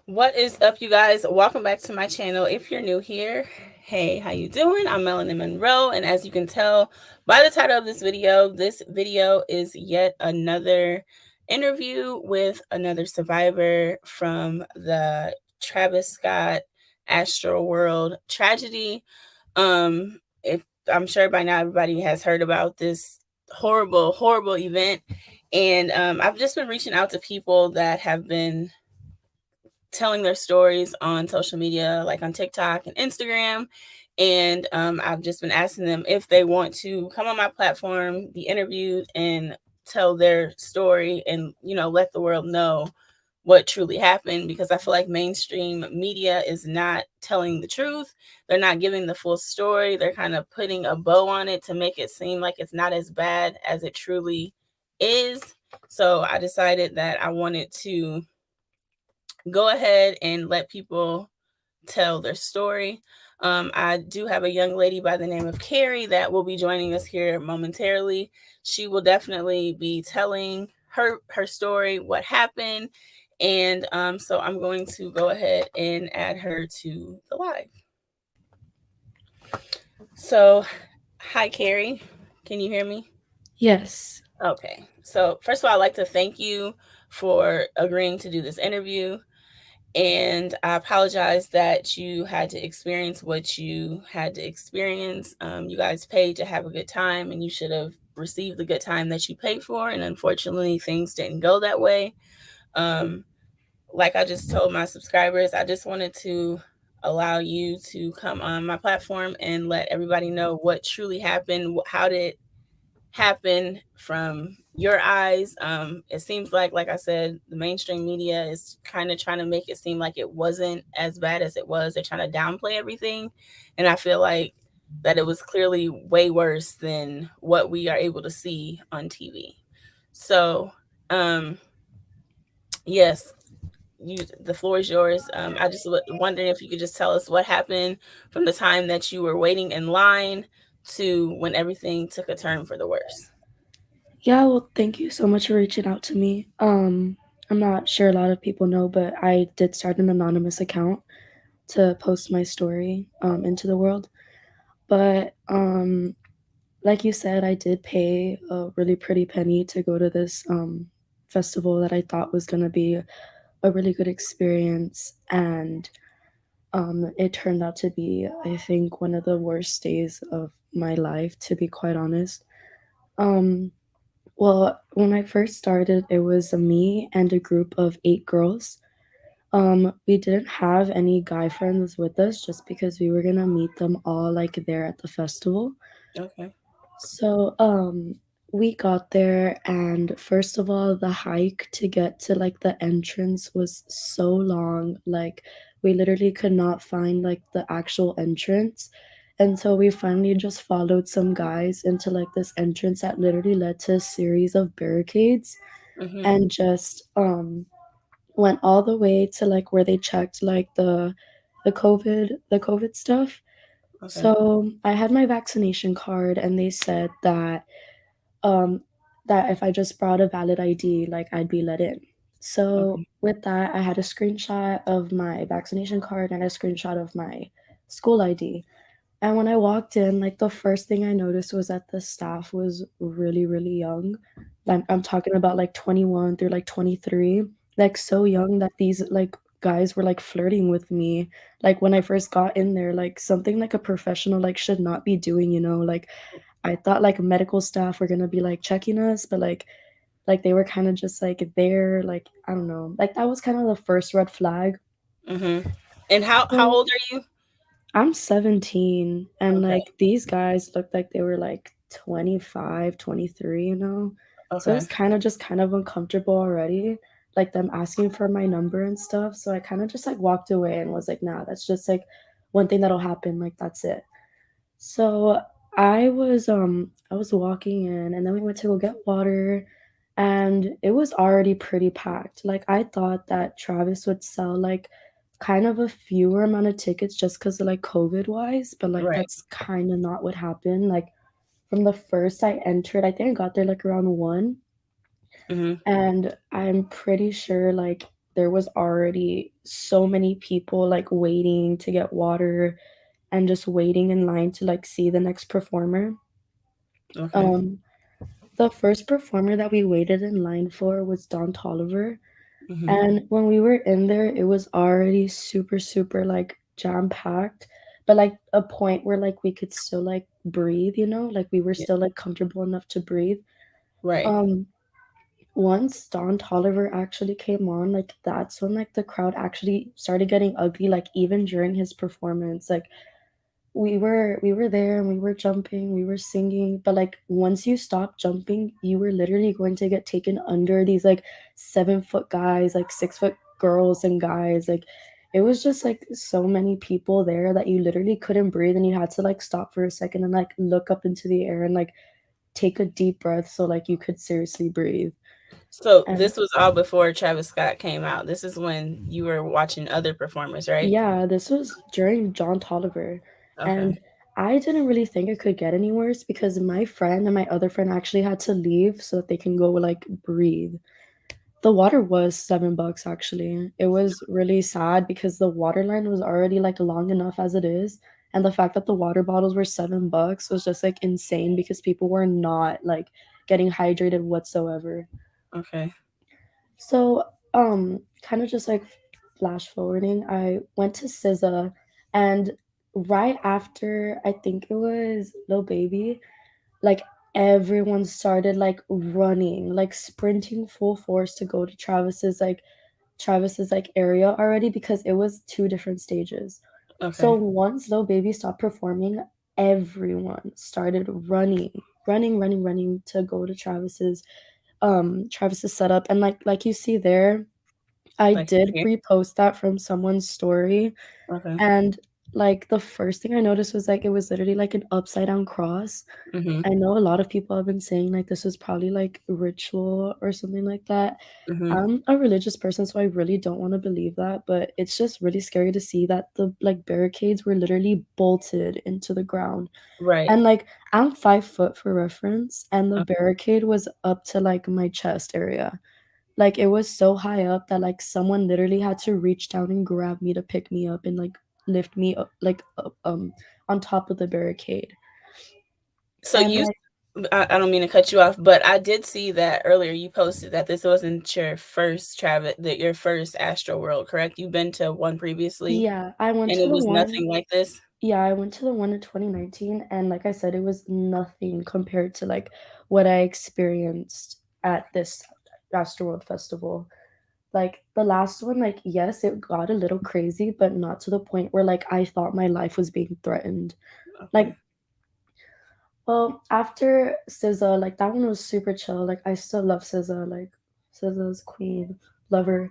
What is up, you guys? Welcome back to my channel. If you're new here, hey, how you doing? I'm Melanie Monroe, and as you can tell by the title of this video is yet another interview with another survivor from the Travis Scott AstroWorld tragedy. If I'm sure by now everybody has heard about this horrible, horrible event, and I've just been reaching out to people that have been telling their stories on social media, like on TikTok and Instagram. And I've just been asking them if they want to come on my platform, be interviewed, and tell their story and, let the world know what truly happened, because I feel like mainstream media is not telling the truth. They're not giving the full story. They're kind of putting a bow on it to make it seem like it's not as bad as it truly is. So I decided that I wanted to go ahead and let people tell their story. I do have a young lady by the name of Carrie that will be joining us here momentarily. She will definitely be telling her story, what happened, and so I'm going to go ahead and add her to the live. So, hi Carrie, can you hear me? Yes. Okay. So first of all, I'd like to thank you for agreeing to do this interview. And I apologize that you had to experience what you had to experience. You guys paid to have a good time, and you should have received the good time that you paid for. And unfortunately, things didn't go that way. Um, like I just told my subscribers, I just wanted to allow you to come on my platform and let everybody know what truly happened. How did happen from your eyes? It seems like I said, the mainstream media is kind of trying to make it seem like it wasn't as bad as it was. They're trying to downplay everything. And I feel like that it was clearly way worse than what we are able to see on TV. So, um, yes, the floor is yours. I just wondering if you could just tell us what happened from the time that you were waiting in line to when everything took a turn for the worse. Yeah, well, thank you so much for reaching out to me. I'm not sure a lot of people know, but I did start an anonymous account to post my story into the world. But like you said, I did pay a really pretty penny to go to this festival that I thought was going to be a really good experience. And it turned out to be, I think, one of the worst days of my life, to be quite honest. Um, Well, when I first started, it was me and a group of 8 girls. We didn't have any guy friends with us just because we were gonna meet them all like there at the festival. Okay. So, we got there, and first of all, the hike to get to like the entrance was so long. Like, we literally could not find like the actual entrance. And so we finally just followed some guys into like this entrance that literally led to a series of barricades Mm-hmm. and just went all the way to like where they checked like the COVID stuff. Okay. So I had my vaccination card and they said um that if I just brought a valid ID, like I'd be let in. So Okay. with that, I had a screenshot of my vaccination card and a screenshot of my school ID. And when I walked in, like the first thing I noticed was that the staff was really, really young. I'm talking about like 21 through like 23, like so young that these like guys were like flirting with me. Like when I first got in there, like something like a professional like should not be doing, like I thought like medical staff were gonna be like checking us, but like they were kind of just like there, like I don't know. Like that was kind of the first red flag. Mm-hmm. And how So old are you? I'm 17 and Okay. like these guys looked like they were like 25, 23. So it Okay. was kind of uncomfortable already, like them asking for my number and stuff. So I kind of just like walked away and was like, nah, that's just like one thing that'll happen, like that's it. So I was walking in and then we went to go get water and it was already pretty packed. Like I thought that Travis would sell like kind of a fewer amount of tickets just because of like COVID wise, but like Right. that's kind of not what happened. Like from the first I entered, I think I got there like around 1, Mm-hmm. and I'm pretty sure like there was already so many people like waiting to get water and just waiting in line to like see the next performer. Okay. Um, the first performer that we waited in line for was Don Tolliver. Hmm. And when we were in there, it was already super, super like jam packed, but like a point where like we could still like breathe, you know, like we were Yeah. still like comfortable enough to breathe. Right. Um, Once Don Tolliver actually came on, like that's when like the crowd actually started getting ugly, like even during his performance. Like we were there and we were jumping, we were singing, but like once you stop jumping, you were literally going to get taken under these like 7 foot guys, like 6 foot girls and guys. Like it was just like so many people there that you literally couldn't breathe and you had to like stop for a second and like look up into the air and like take a deep breath so like you could seriously breathe. So And this was all before Travis Scott came out. This is when you were watching other performers, right? yeah, this was during John Tolliver. Okay. And I didn't really think it could get any worse because my friend and my other friend actually had to leave so that they can go like breathe. The water was $7 actually. It was really sad because the water line was already like long enough as it is. And the fact that the water bottles were $7 was just like insane because people were not like getting hydrated whatsoever. Okay. So, kind of just like flash forwarding, I went to SZA, and right after I think it was Lil Baby, like everyone started like running, like sprinting full force to go to Travis's like area already because it was two different stages. So Okay. once Lil Baby stopped performing, everyone started running to go to Travis's setup. And like you see there, I Like did here. repost that from someone's story, Okay. and like the first thing I noticed was like it was literally like an upside down cross. Mm-hmm. I know a lot of people have been saying like this was probably like ritual or something like that. Mm-hmm. I'm a religious person, so I really don't want to believe that, but it's just really scary to see that the like barricades were literally bolted into the ground. Right. And like I'm 5 foot for reference, and the Okay. barricade was up to like my chest area. Like, it was so high up that, like, someone literally had to reach down and grab me to pick me up and, like, lift me up, like, on top of the barricade. So And, you, like I don't mean to cut you off, but I did see that earlier. You posted that this wasn't your first Travis, that your first Astro World, correct? You've been to one previously, yeah, I went and to it the was one nothing like this. yeah, I went to the one in 2019, and like I said, it was nothing compared to, like, what I experienced at this Astroworld festival. Like, the last one, like, yes, it got a little crazy, but not to the point where, like, I thought my life was being threatened. Like, Okay. well, after SZA, like that one was super chill. Like I still love SZA. Like SZA's queen, love her.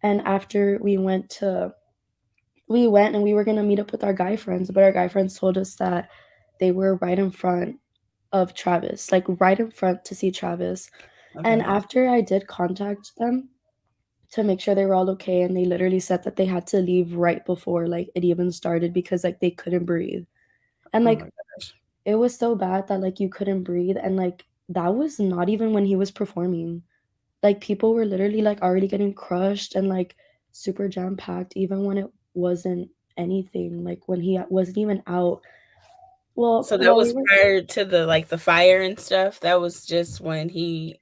And after we went and we were gonna meet up with our guy friends, but our guy friends told us that they were right in front of Travis, like right in front to see Travis. And Okay. after I did contact them to make sure they were all okay, and they literally said that they had to leave right before like it even started because like they couldn't breathe. And Oh like my gosh. it was so bad that, like, you couldn't breathe, and, like, that was not even when he was performing. Like, people were literally, like, already getting crushed and, like, super jam-packed even when it wasn't anything, like, when he wasn't even out. Well, So that while we was were prior to the like the fire and stuff. That was just when you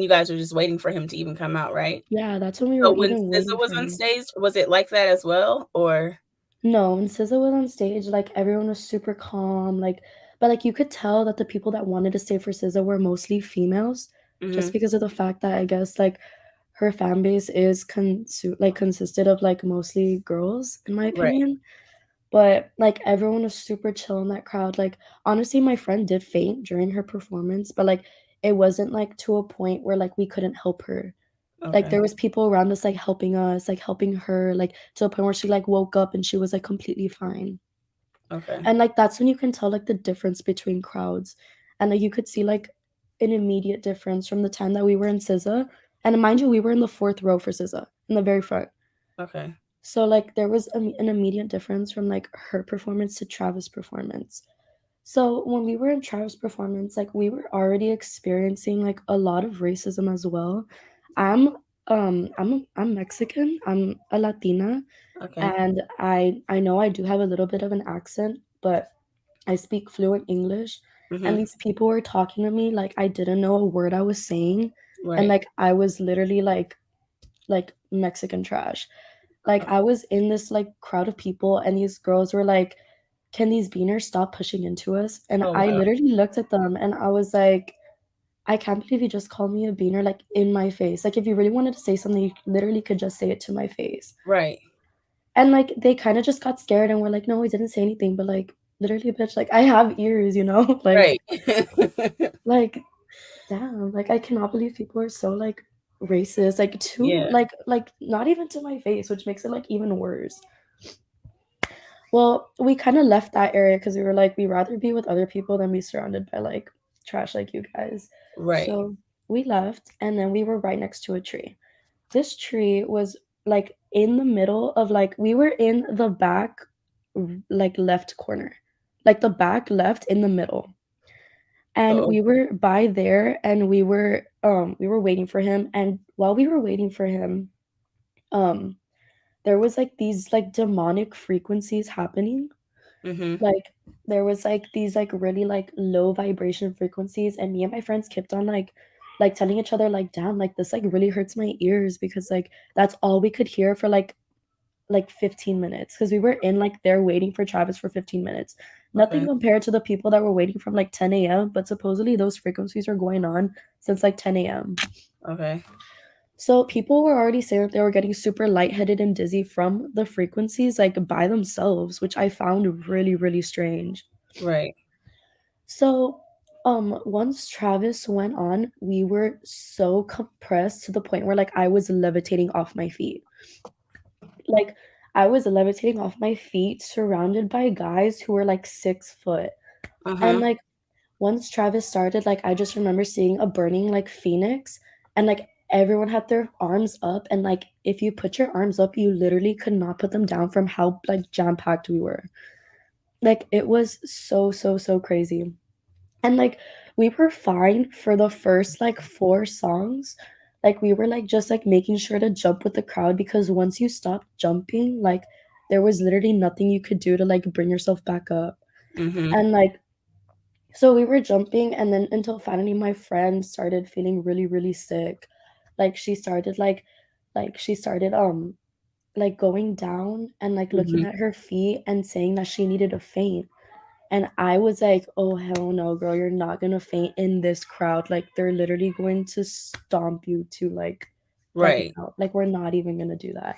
guys were just waiting for him to even come out, right? yeah, that's when we So were when even SZA waiting was for on him. stage, was it like that as well, or? No, when SZA was on stage, like, everyone was super calm, like but, like, you could tell that the people that wanted to stay for SZA were mostly females just Mhm. because of the fact that I guess, like, her fan base is consisted of, like, mostly girls, in my Right. opinion, but, like, everyone was super chill in that crowd, like, honestly, my friend did faint during her performance, but, like, it wasn't, like, to a point where, like, we couldn't help her. Like, Okay. there was people around us, like, helping us, like, helping her, like, to a point where she, like, woke up and she was, like, completely fine. Okay. And, like, that's when you can tell, like, the difference between crowds, and, like, you could see, like, an immediate difference from the time that we were in SZA, and mind you, we were in the 4th row for SZA, in the very front. Okay. So, like, there was an immediate difference from, like, her performance to Travis' performance. So, when we were in Travis' performance, like, we were already experiencing, like, a lot of racism as well. I'm I'm Mexican. I'm a Latina, Okay. and I know I do have a little bit of an accent, but I speak fluent English. And Mhm. these people were talking to me like I didn't know a word I was saying, and Right. like I was literally like Mexican trash. Like I was in this like crowd of people, and these girls were like, "Can these beaners stop pushing into us?" And Oh I wow. literally looked at them, and I was like, I can't believe you just called me a beaner, like, in my face. Like, if you really wanted to say something, you literally could just say it to my face. Right. And, like, they kinda just got scared and were like, "No, we didn't say anything," but, like, literally, bitch, like, I have ears, you know? Right. Like, damn, like, I cannot believe people are so, like, racist, like, to Yeah. not even to my face, which makes it, like, even worse. Well, we kinda left that area because we were like, "We'd rather be with other people than be surrounded by, like, trash like you guys." Right. So, we left, and then we were right next to a tree. This tree was, like, in the middle of, like we were in the back, like, left corner. Like, the back left in the middle. And Oh. we were by there, and we were waiting for him, and while we were waiting for him, um, there was, like, these, like, demonic frequencies happening. Mhm. Like, there was, like, these, like, really, like, low vibration frequencies, and me and my friends kept on, like, telling each other, like, "Damn, like, this, like, really hurts my ears," because, like, that's all we could hear for, like, 15 minutes, because we were in, like, there waiting for Travis for 15 minutes. Nothing Okay. compared to the people that were waiting from, like, 10 AM, but supposedly those frequencies are going on since, like, 10 AM. Okay. So people were already saying that they were getting super lightheaded and dizzy from the frequencies, like, by themselves, which I found really, really strange. Right. So, once Travis went on, we were so compressed to the point where, like, I was levitating off my feet. Like, I was levitating off my feet surrounded by guys who were, like, 6 foot. And, Uh-huh. like, once Travis started, like, I just remember seeing a burning, like, phoenix, and, like, everyone had their arms up, and, like, if you put your arms up, you literally could not put them down from how, like, jam-packed we were. Like, it was so, so, so crazy. And, like, we were fine for the first, like, 4 songs. Like, we were, like, just, like, making sure to jump with the crowd because once you stopped jumping, like, there was literally nothing you could do to, like, bring yourself back up. Mhm. And, like, so we were jumping, and then until finally my friend started feeling really, really sick. Like, she started, like, going down and, like, looking Mhm. at her feet and saying that she needed a faint. And I was like, "Oh, hell no, girl, you're not gonna faint in this crowd, like, they're literally going to stomp you to, like, Right. out, like, we're not even gonna do that."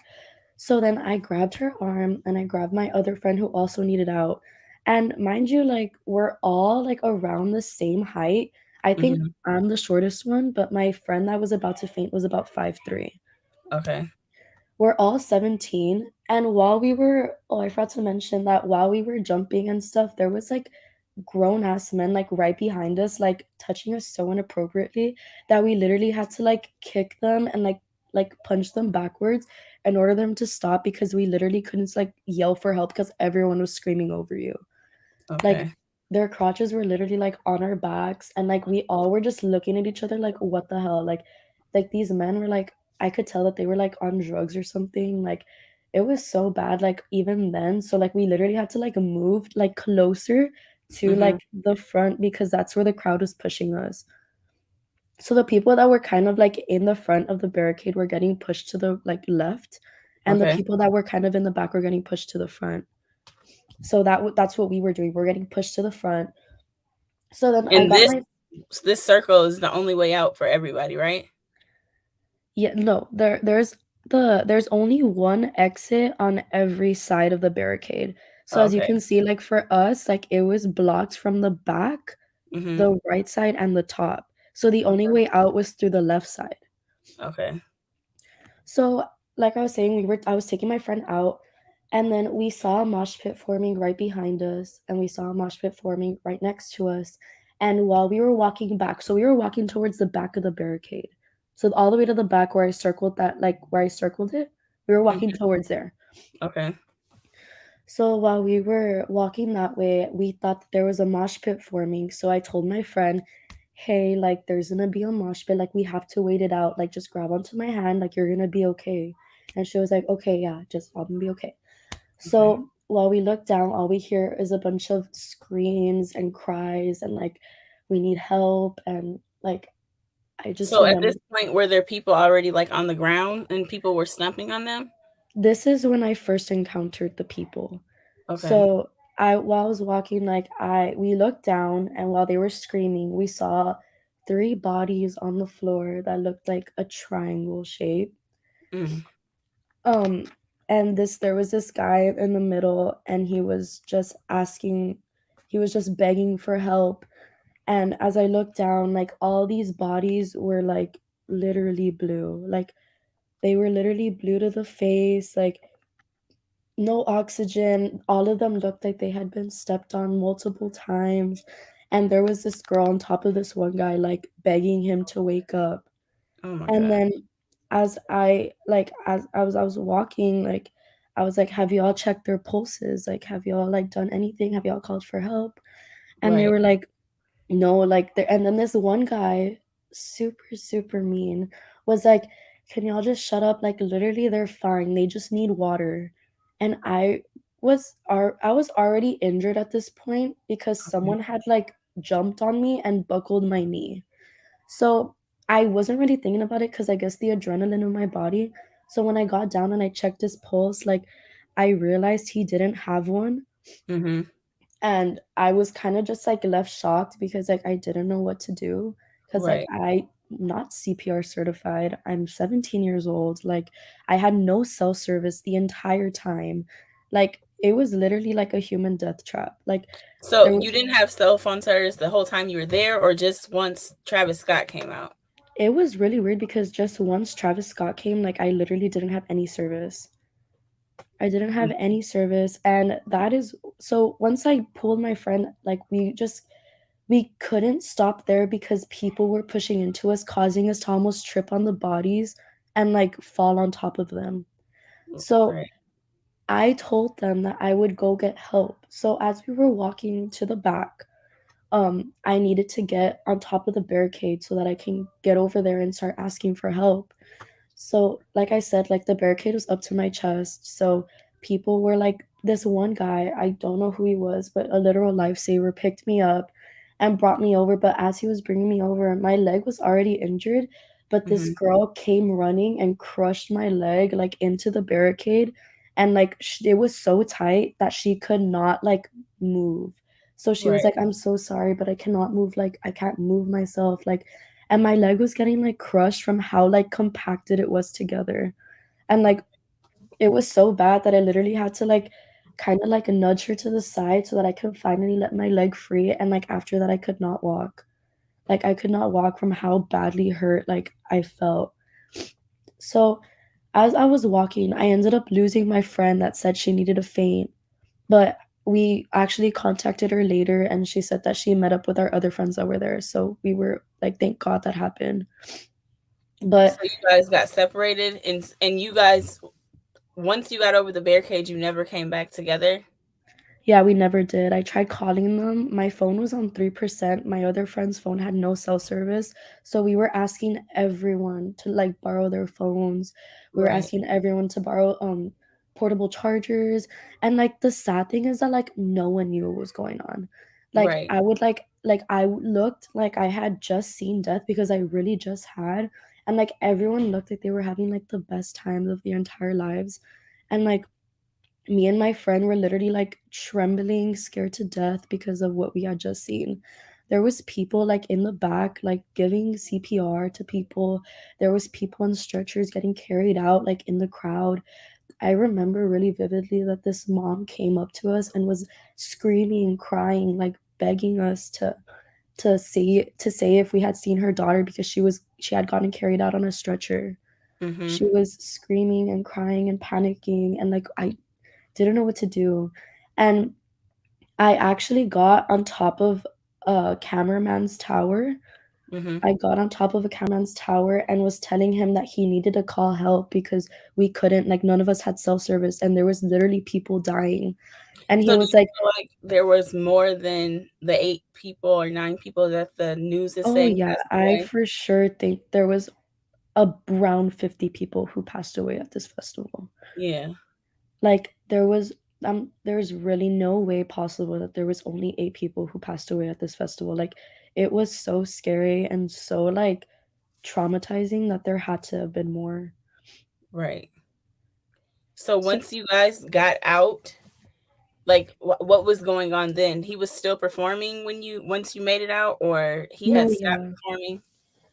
So then I grabbed her arm, and I grabbed my other friend who also needed out, and mind you, like, we're all, like, around the same height. I think Mhm. I'm the shortest one, but my friend that was about to faint was about 5'3". Okay. We're all 17, and while we were oh, I forgot to mention that while we were jumping and stuff, there was, like, grown ass men, like, right behind us, like, touching us so inappropriately that we literally had to, like, kick them and, like, punch them backwards in order them to stop because we literally couldn't, like, yell for help because everyone was screaming over you. Like, Okay. their crotches were literally, like, on our backs, and, like, we all were just looking at each other like, "What the hell?" Like, these men were, like I could tell that they were, like, on drugs or something, like, it was so bad, like, even then, so, like, we literally had to, like, move, like, closer to, Mhm. like, the front because that's where the crowd was pushing us. So the people that were kind of, like, in the front of the barricade were getting pushed to the, like, left, and the Okay. people that were kind of in the back were getting pushed to the front. So that's what we were doing, we're getting pushed to the front. So then I And got this my this circle is the only way out for everybody, right? yeah, no, there's only one exit on every side of the barricade. So as you Okay. can see, like, for us, like, it was blocked from the back, Mhm. the right side, and the top. So the only Okay. way out was through the left side. Okay. So, like I was saying, I was taking my friend out, and then we saw a mosh pit forming right behind us, and we saw a mosh pit forming right next to us. And while we were walking back, so we were walking towards the back of the barricade. So all the way to the back where I circled that, like where I circled it, we were walking Mhm. towards there. Okay. So while we were walking that way, we thought that there was a mosh pit forming. So I told my friend, hey, like there's gonna be a mosh pit, like we have to wait it out, like just grab onto my hand, like you're gonna be okay. And she was like, okay, yeah, just I'll be okay. Okay. So while we look down, all we hear is a bunch of screams and cries and like we need help. And like I just So at this remember point, were there people already like on the ground and people were stomping on them? this is when I first encountered the people. Okay. So I while I was walking, like I we looked down, and while they were screaming, we saw three bodies on the floor that looked like a triangle shape. Mm. Um, and this there was this guy in the middle, and he was just begging for help. And as I looked down, like all these bodies were like literally blue, like they were literally blue to the face, like no oxygen. All of them looked like they had been stepped on multiple times. And there was this girl on top of this one guy, like begging him to wake up. Oh my And God. then as I was walking, like I was like, have y'all checked their pulses? Like, have y'all like done anything? Have y'all called for help? And they Right. were like, no, like there. And then this one guy, super, super mean, was like, can y'all just shut up? Like literally they're fine. They just need water. And I was already injured at this point because Okay. someone had like jumped on me and buckled my knee. So I wasn't really thinking about it because I guess the adrenaline in my body. So when I got down and I checked his pulse, like I realized he didn't have one. Mm-hmm. And I was kind of just like left shocked because like I didn't know what to do. Cause like Right. I'm not CPR certified. I'm 17 years old. Like I had no cell service the entire time. Like it was literally like a human death trap. Like So there you didn't have cell phone service the whole time you were there, or just once Travis Scott came out? it was really weird because just once Travis Scott came, like I literally didn't have any service. I didn't have Mm. any service. And that is so once I pulled my friend, like we couldn't stop there because people were pushing into us, causing us to almost trip on the bodies and like fall on top of them. So Right. I told them that I would go get help. So as we were walking to the back, I needed to get on top of the barricade so that I can get over there and start asking for help. So, like I said, like the barricade was up to my chest. So people were like, this one guy, I don't know who he was, but a literal lifesaver picked me up and brought me over. But as he was bringing me over, my leg was already injured. But this Mm-hmm. girl came running and crushed my leg like into the barricade. And like it was so tight that she could not like move. So she was Right. like, I'm so sorry, but I cannot move. Like, I can't move myself. Like, and my leg was getting like crushed from how like compacted it was together. And like it was so bad that I literally had to like kind of like nudge her to the side so that I could finally let my leg free. And like after that I could not walk. Like I could not walk from how badly hurt like I felt. So as I was walking, I ended up losing my friend that said she needed a faint. But we actually contacted her later and she said that she met up with our other friends that were there. So we were like, thank God that happened. So But you guys got separated, and you guys, once you got over the barricade, you never came back together. yeah, we never did. I tried calling them. My phone was on 3%. My other friend's phone had no cell service. So we were asking everyone to like borrow their phones. We were Right. asking everyone to borrow portable chargers. And like the sad thing is that like no one knew what was going on. Like Right. I would I looked like I had just seen death because I really just had. And like everyone looked like they were having like the best times of their entire lives. And like me and my friend were literally like trembling, scared to death because of what we had just seen. There was people like in the back like giving CPR to people. There was people on stretchers getting carried out like in the crowd. I remember really vividly that this mom came up to us and was screaming, crying, like begging us to say if we had seen her daughter because she had gotten carried out on a stretcher. Mm-hmm. She was screaming and crying and panicking, and like I didn't know what to do. And I actually got on top of a cameraman's tower. Mm-hmm. I got on top of a cameraman's tower and was telling him that he needed to call help because we couldn't, like, none of us had cell service and there was literally people dying. And he So do was you like, feel like there was more than the 8 people or 9 people that the news is oh saying yeah, passed I away? for sure think there was around 50 people who passed away at this festival. Yeah, Like there's really no way possible that there was only 8 people who passed away at this festival. Like it was so scary and so like traumatizing that there had to have been more. right. So So once you guys got out, like what was going on then? He was still performing when you once you made it out, or he had no, stopped yeah. performing?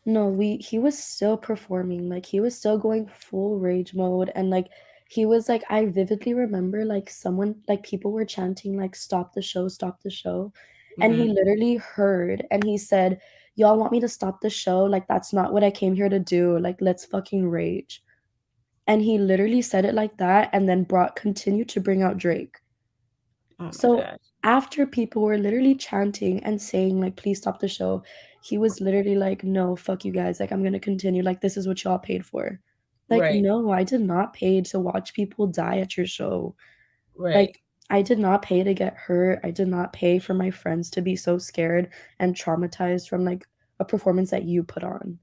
No, we he was still performing, like, he was still going full rage mode, and, like, he was like I vividly remember, like, someone like, people were chanting, like, stop the show," and he Mhm. literally heard, and he said, "Y'all want me to stop the show? Like, that's not what I came here to do, like, let's fucking rage," and he literally said it like that, and then brought continued to bring out Drake. Oh my So, gosh. after people were literally chanting and saying, like, "Please stop the show," he was literally like, "No, fuck you guys, like, I'm gonna continue, like, this is what y'all paid for." Like, Right, no, I did not pay to watch people die at your show. right. Like, I did not pay to get hurt, I did not pay for my friends to be so scared and traumatized from, like, a performance that you put on.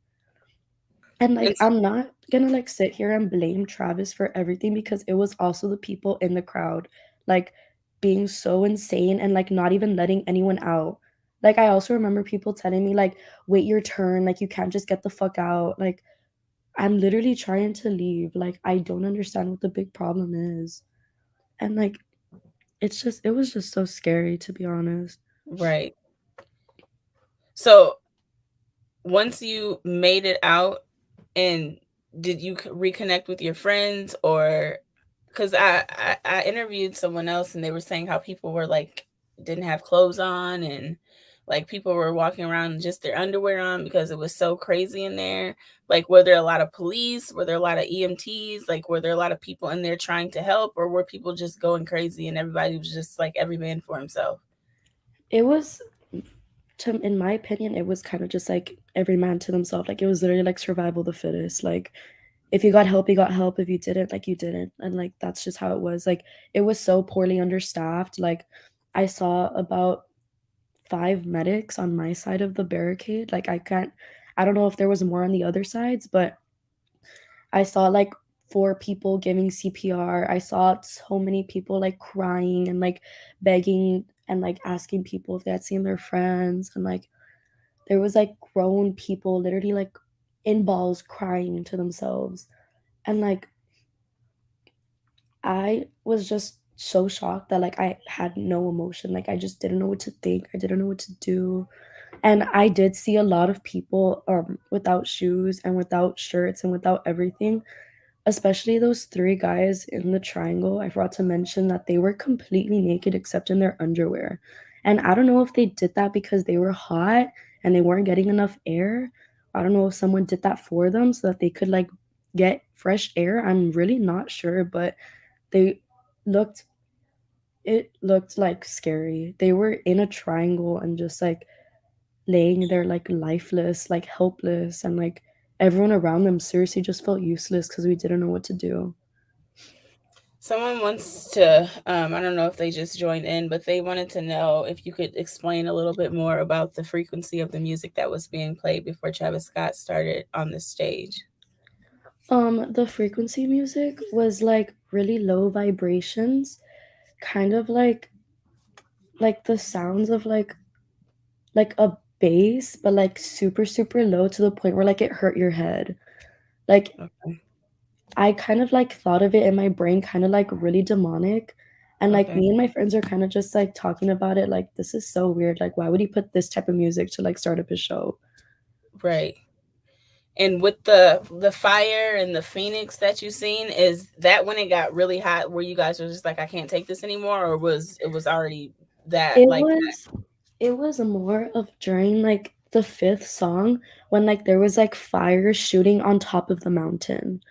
And, And like, I'm not gonna, like, sit here and blame Travis for everything because it was also the people in the crowd, like, being so insane and, like, not even letting anyone out. Like, I also remember people telling me, like, "Wait your turn, like, you can't just get the fuck out." Like, I'm literally trying to leave, like, I don't understand what the big problem is. And, like, it was just so scary, to be honest. right. So once you made it out, and did you reconnect with your friends, or because I interviewed someone else and they were saying how people were like didn't have clothes on, and like people were walking around in just their underwear on because it was so crazy in there. Like, were there a lot of police? Were there a lot of EMTs? Like, were there a lot of people in there trying to help, or were people just going crazy and everybody was just like every man for himself? It was to in my opinion, it was kinda just, like, every man to themself, like, it was literally, like, survival of the fittest, like, if you got help, you got help, if you didn't, like, you didn't, and, like, that's just how it was, like, it was so poorly understaffed, like, I saw about 5 medics on my side of the barricade, like, I don't know if there was more on the other sides, but I saw, like, 4 people giving CPR, I saw so many people, like, crying and, like, begging and, like, asking people if they had seen their friends, and, like, there was, like, grown people literally, like, in balls crying to themselves, and, like, I was just so shocked that, like, I had no emotion, like, I just didn't know what to think, I didn't know what to do, and I did see a lot of people, without shoes and without shirts and without everything, especially those 3 guys in the triangle. I forgot to mention that they were completely naked except in their underwear, and I don't know if they did that because they were hot and they weren't getting enough air. I don't know if someone did that for them so that they could, like, get fresh air, I'm really not sure, but they looked it looked, like, scary. They were in a triangle and just, like, laying there, like, lifeless, like, helpless, and, like, everyone around them seriously just felt useless because we didn't know what to do. Someone wants to, I don't know if they just joined in, but they wanted to know if you could explain a little bit more about the frequency of the music that was being played before Travis Scott started on the stage. The frequency music was, like, really low vibrations, kind of like the sounds of, like a bass, but, like, super, super low to the point where, like, it hurt your head. Like, Okay. I kind of, like, thought of it in my brain kinda, like, really demonic, and, like, Okay. me and my friends are kinda just, like, talking about it, like, "This is so weird, like, why would he put this type of music to, like, start up his show?" Right. And with the fire and the phoenix that you seen, is that when it got really hot where you guys were just like, I can't take this anymore, or was it was already that It like that? was it was more of during, like, the 5th song when, like, there was, like, fire shooting on top of the mountain.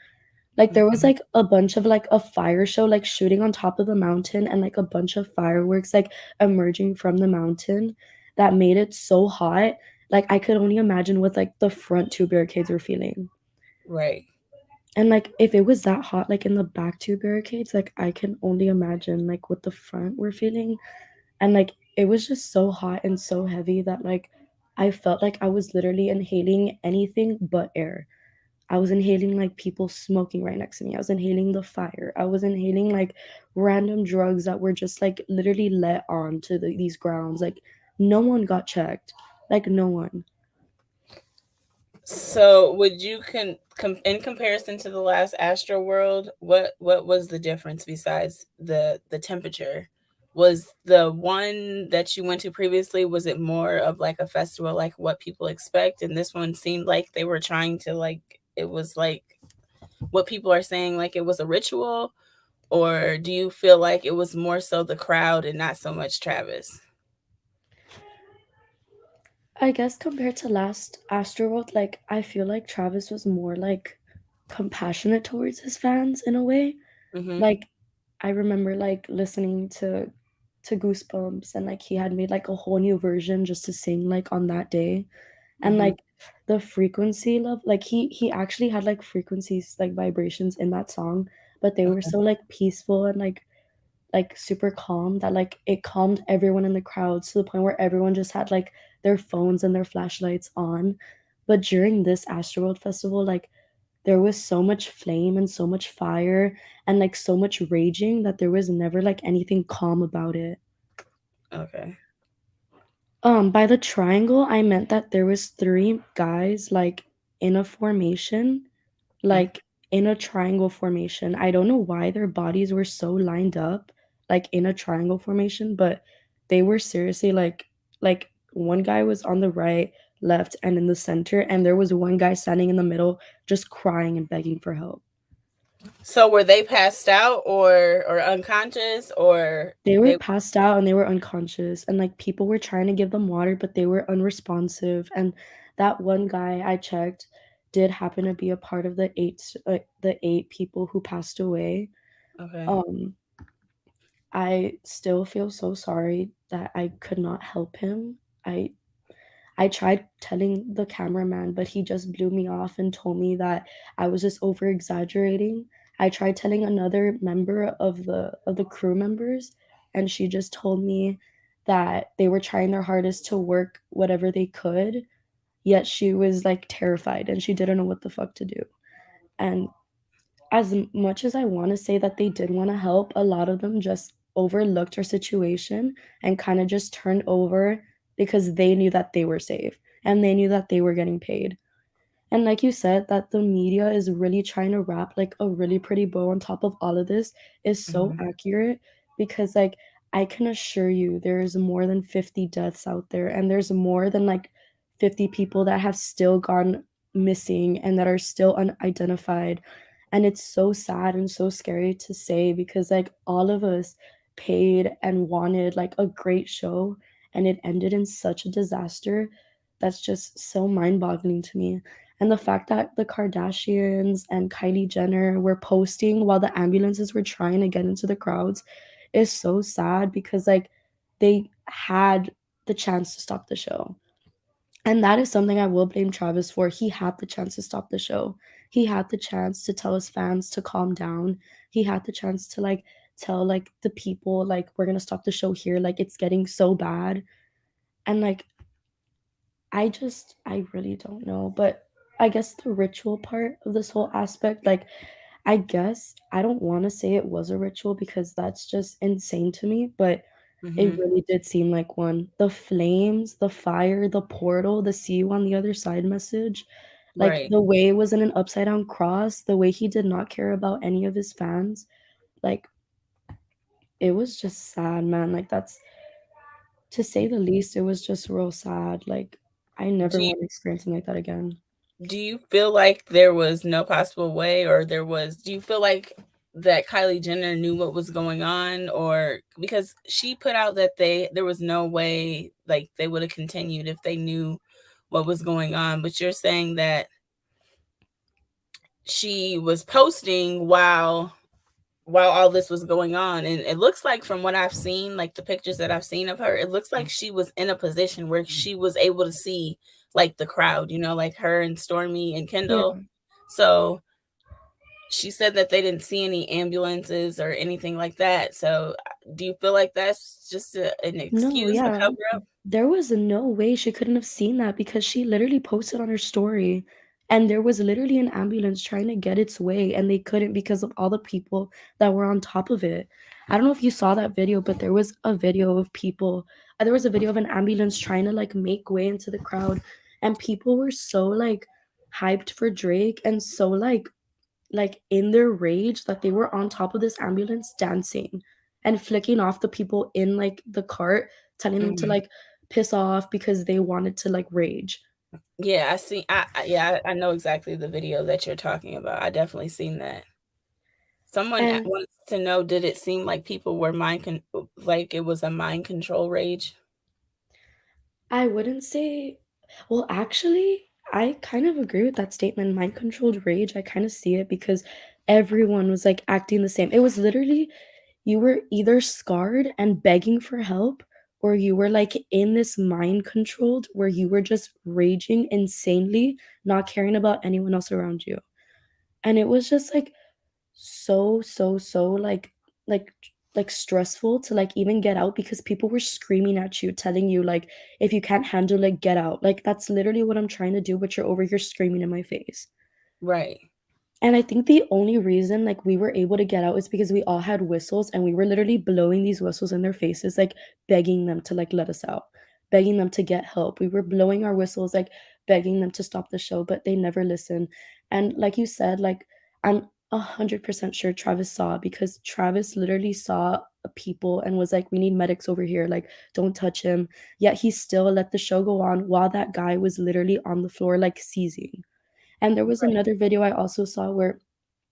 Like, there was, Okay. like, a bunch of, like, a fire show, like, shooting on top of the mountain and, like, a bunch of fireworks, like, emerging from the mountain that made it so hot, like, I could only imagine what, like, the front 2 barricades were feeling. Right. And like if it was that hot like in the back two barricades, like I can only imagine like what the front were feeling. And like it was just so hot and so heavy that like I felt like I was literally inhaling anything but air. I was inhaling like people smoking right next to me. I was inhaling the fire. I was inhaling like random drugs that were just like literally let on to these grounds. Like no one got checked. Like no one. So, would you in comparison to the last Astro World, what was the difference besides the temperature? Was the one that you went to previously, was it more of like a festival like what people expect, and this one seemed like they were trying to like it was like what people are saying like it was a ritual, or do you feel like it was more so the crowd and not so much Travis? I guess compared to last Astroworld, like I feel like Travis was more like compassionate towards his fans in a way. Mhm. Like I remember like listening to Goosebumps, and like he had made like a whole new version just to sing like on that day. And Mhm. like the frequency level, like he actually had like frequencies like vibrations in that song, but they were Okay. so like peaceful and like super calm that like it calmed everyone in the crowd to the point where everyone just had like their phones and their flashlights on. But during this Astroworld festival, like there was so much flame and so much fire and like so much raging that there was never like anything calm about it. Okay. By the triangle, I meant that there was three guys like in a formation, Mm. like in a triangle formation. I don't know why their bodies were so lined up, like in a triangle formation, but they were seriously like one guy was on the right, left, and in the center, and there was one guy standing in the middle just crying and begging for help. So were they passed out or unconscious, or They were they passed out and they were unconscious, and like people were trying to give them water, but they were unresponsive. And that one guy I checked did happen to be a part of the eight people who passed away. okay. Um, I still feel so sorry that I could not help him. I I tried telling the cameraman, but he just blew me off and told me that I was just over exaggerating. I tried telling another member of the crew members, and she just told me that they were trying their hardest to work whatever they could, yet she was like terrified and she didn't know what the fuck to do. And as much as I want to say that they did want to help, a lot of them just overlooked our situation and kind of just turned over because they knew that they were safe and they knew that they were getting paid. And like you said, that the media is really trying to wrap like a really pretty bow on top of all of this is so Mhm. accurate because like I can assure you there's more than 50 deaths out there, and there's more than like 50 people that have still gone missing and that are still unidentified. And it's so sad and so scary to say because like all of us paid and wanted like a great show, and it ended in such a disaster. That's just so mind-boggling to me. And the fact that the Kardashians and Kylie Jenner were posting while the ambulances were trying to get into the crowds is so sad because like they had the chance to stop the show. And that is something I will blame Travis for. He had the chance to stop the show. He had the chance to tell his fans to calm down. He had the chance to like tell like the people like we're going to stop the show here, like it's getting so bad. And like I really don't know, but I guess the ritual part of this whole aspect, like I guess I don't want to say it was a ritual because that's just insane to me, but it Mhm. really did seem like one. The flames, the fire, the portal, the see you on the other side message, like Right. the way it was in an upside down cross, the way he did not care about any of his fans, like it was just sad, man. Like that's to say the least, it was just real sad. Like I never Do you want to experience something like that again. do you feel like there was no possible way, or do you feel like that Kylie Jenner knew what was going on, or because she put out that there was no way like they would have continued if they knew what was going on, but you're saying that she was posting while all this was going on, and it looks like from what I've seen, like the pictures that I've seen of her, it looks like she was in a position where she was able to see like the crowd, like her and Stormy and Yeah. Kendall. So she said that they didn't see any ambulances or anything like that. So, do you feel like that's just an No, excuse, a yeah. cover up? There was no way she couldn't have seen that because she literally posted on her story, and there was literally an ambulance trying to get its way, and they couldn't because of all the people that were on top of it. I don't know if you saw that video, but there was a video of people there was a video of an ambulance trying to, like, make way into the crowd, and people were so, like, hyped for Drake and so, like in their rage that they were on top of this ambulance dancing and flicking off the people in like the cart, telling them to Mhm. like piss off because they wanted to like rage. Yeah, I see. Yeah, I know exactly the video that you're talking about. I definitely seen that. Someone And wants to know, did it seem like people were like it was a mind control rage? I wouldn't say, well, actually, I kind of agree with that statement. Mind controlled rage, I kind of see it because everyone was like acting the same. It was literally you were either scarred and begging for help, or you were like in this mind controlled where you were just raging insanely, not caring about anyone else around you. And it was just like so like like stressful to like even get out because people were screaming at you, telling you like, if you can't handle it, get out. Like that's literally what I'm trying to do, but you're over here screaming in my face. Right. And I think the only reason, like, we were able to get out is because we all had whistles, and we were literally blowing these whistles in their faces, like, begging them to, like, let us out, begging them to get help. We were blowing our whistles, like, begging them to stop the show, but they never listened. And like you said, like, I'm 100% sure Travis saw it because Travis literally saw people and was like, "We need medics over here, like, don't touch him." Yet he still let the show go on while that guy was literally on the floor, like, seizing. And there was Right. another video I also saw where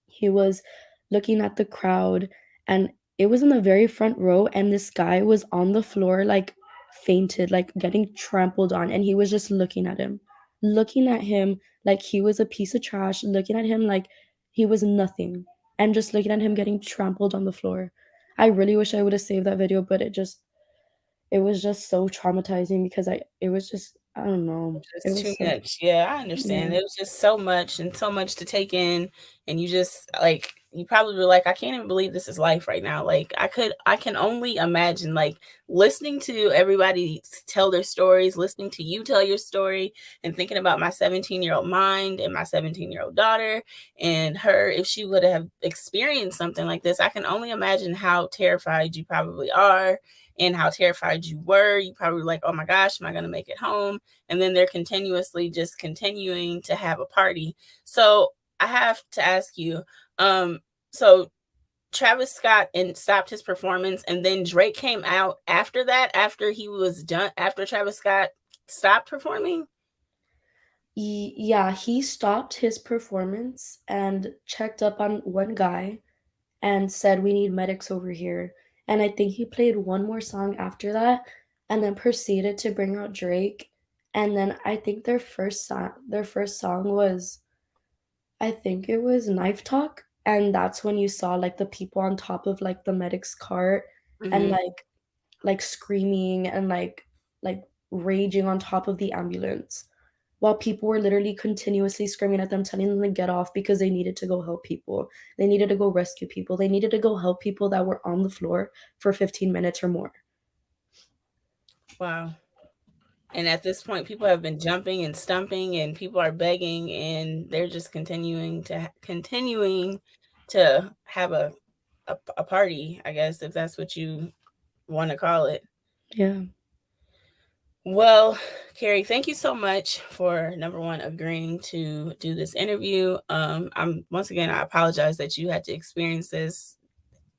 he was looking at the crowd, and it was in the very front row, and this guy was on the floor, like, fainted, like, getting trampled on, and he was just looking at him like he was a piece of trash, looking at him like he was nothing, and just looking at him getting trampled on the floor. I really wish I would have saved that video, but it was just so traumatizing because it was just I don't know. It Just was too so much. Yeah, I understand. yeah. It was just so much and so much to take in, and you just like you probably were like, I can't even believe this is life right now. Like I can only imagine like listening to everybody tell their stories, listening to you tell your story, and thinking about my 17-year-old mind and my 17-year-old daughter and her if she would have experienced something like this. I can only imagine how terrified you probably are and how terrified you were. You probably were like, oh my gosh, am I gonna make it home? And then they're continuously just continuing to have a party. So I have to ask you, so Travis Scott and stopped his performance, and then Drake came out after that, after he was done, after Travis Scott stopped performing. Yeah, he stopped his performance and checked up on one guy and said, "We need medics over here." And I think he played one more song after that and then proceeded to bring out Drake. And then I think their first song was, I think it was Knife Talk, and that's when you saw like the people on top of like the medic's cart and Hmm. like screaming and like raging on top of the ambulance while people were literally continuously screaming at them, telling them to get off because they needed to go help people. They needed to go rescue people. They needed to go help people that were on the floor for 15 minutes or more. Wow. And at this point, people have been jumping and stumping, and people are begging, and they're just continuing to have a party, I guess, if that's what you want to call it. Yeah. Well, Carrie, thank you so much for number one agreeing to do this interview. I'm once again I apologize that you had to experience this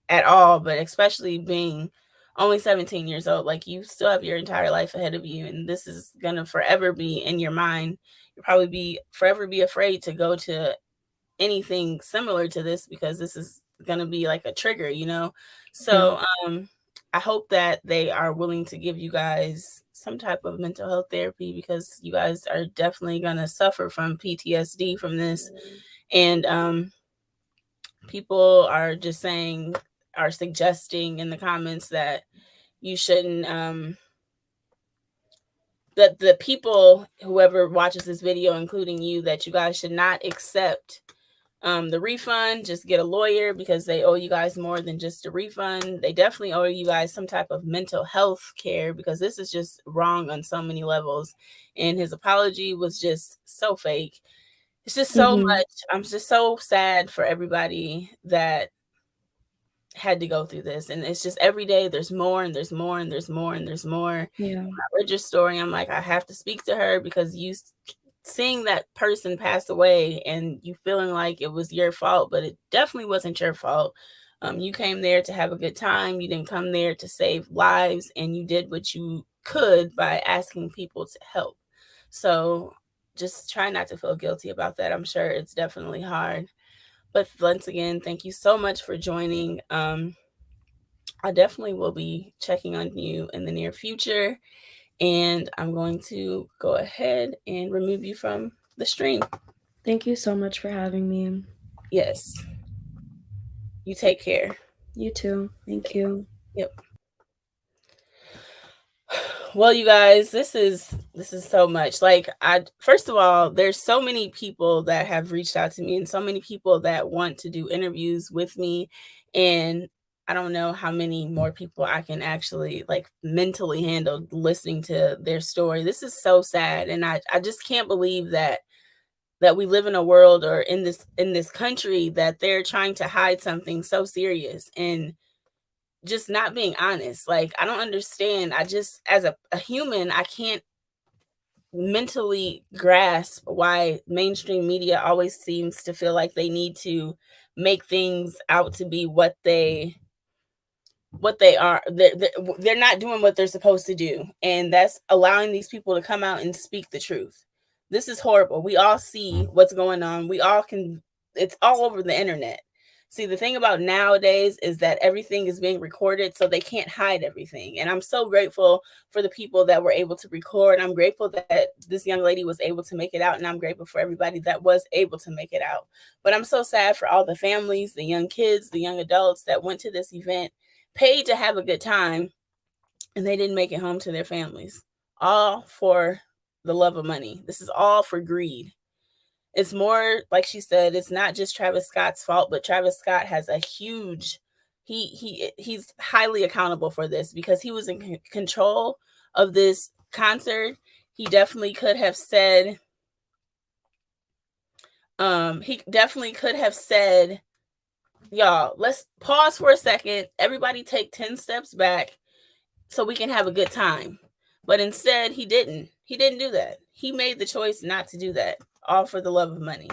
at all, but especially being only 17 years old, like you still have your entire life ahead of you, and this is gonna forever be in your mind. You'll probably be forever be afraid to go to anything similar to this because this is going to be like a trigger, you know? Yeah. So, I hope that they are willing to give you guys some type of mental health therapy because you guys are definitely going to suffer from PTSD from this. And people are just saying, are suggesting in the comments that you shouldn't, that the people, whoever watches this video, including you, that you guys should not accept The refund, just get a lawyer because they owe you guys more than just a refund. They definitely owe you guys some type of mental health care because this is just wrong on so many levels. And his apology was just so fake. It's just so Mhm. much. I'm just so sad for everybody that had to go through this. And it's just every day there's more and there's more and there's more and there's more. Yeah. When I read your story, I'm like, I have to speak to her because seeing that person pass away and you feeling like it was your fault, but it definitely wasn't your fault. You came there to have a good time. You didn't come there to save lives, and you did what you could by asking people to help. So just try not to feel guilty about that. I'm sure it's definitely hard. But once again, thank you so much for joining. I definitely will be checking on you in the near future. And I'm going to go ahead and remove you from the stream. Thank you so much for having me. Yes. You take care. You too. Thank you. Yep. Well, you guys, this is so much. Like, I first of all, there's so many people that have reached out to me and so many people that want to do interviews with me, and I don't know how many more people I can actually like mentally handle listening to their story. This is so sad, and I just can't believe that we live in a world or in this country that they're trying to hide something so serious and just not being honest. Like, I don't understand. I just, as a human, I can't mentally grasp why mainstream media always seems to feel like they need to make things out to be what they are. They're not doing what they're supposed to do, and that's allowing these people to come out and speak the truth. This is horrible. We all see what's going on. We all can, it's all over the internet. See, the thing about nowadays is that everything is being recorded, so they can't hide everything. And I'm so grateful for the people that were able to record. I'm grateful that this young lady was able to make it out, and I'm grateful for everybody that was able to make it out. But I'm so sad for all the families, the young kids, the young adults that went to this event, paid to have a good time, and they didn't make it home to their families. All for the love of money. This is all for greed. It's more, like she said, it's not just Travis Scott's fault, but Travis Scott has a huge, he's highly accountable for this because he was in control of this concert. He definitely could have said, y'all, let's pause for a second. Everybody take 10 steps back so we can have a good time. But instead, he didn't. He didn't do that. He made the choice not to do that, all for the love of money.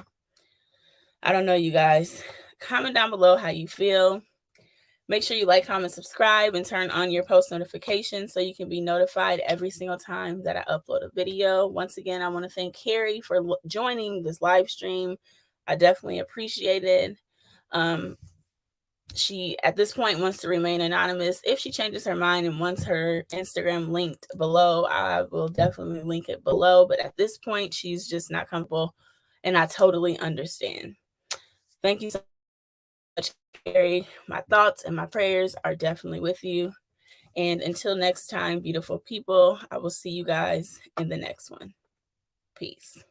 I don't know, you guys. Comment down below how you feel. Make sure you like, comment, subscribe, and turn on your post notifications so you can be notified every single time that I upload a video. Once again, I want to thank Carrie for joining this live stream. I definitely appreciate it. She, at this point, wants to remain anonymous. If she changes her mind and wants her Instagram linked below, I will definitely link it below. But at this point, she's just not comfortable, and I totally understand. Thank you so much, Carrie. My thoughts and my prayers are definitely with you. And until next time, beautiful people, I will see you guys in the next one. Peace.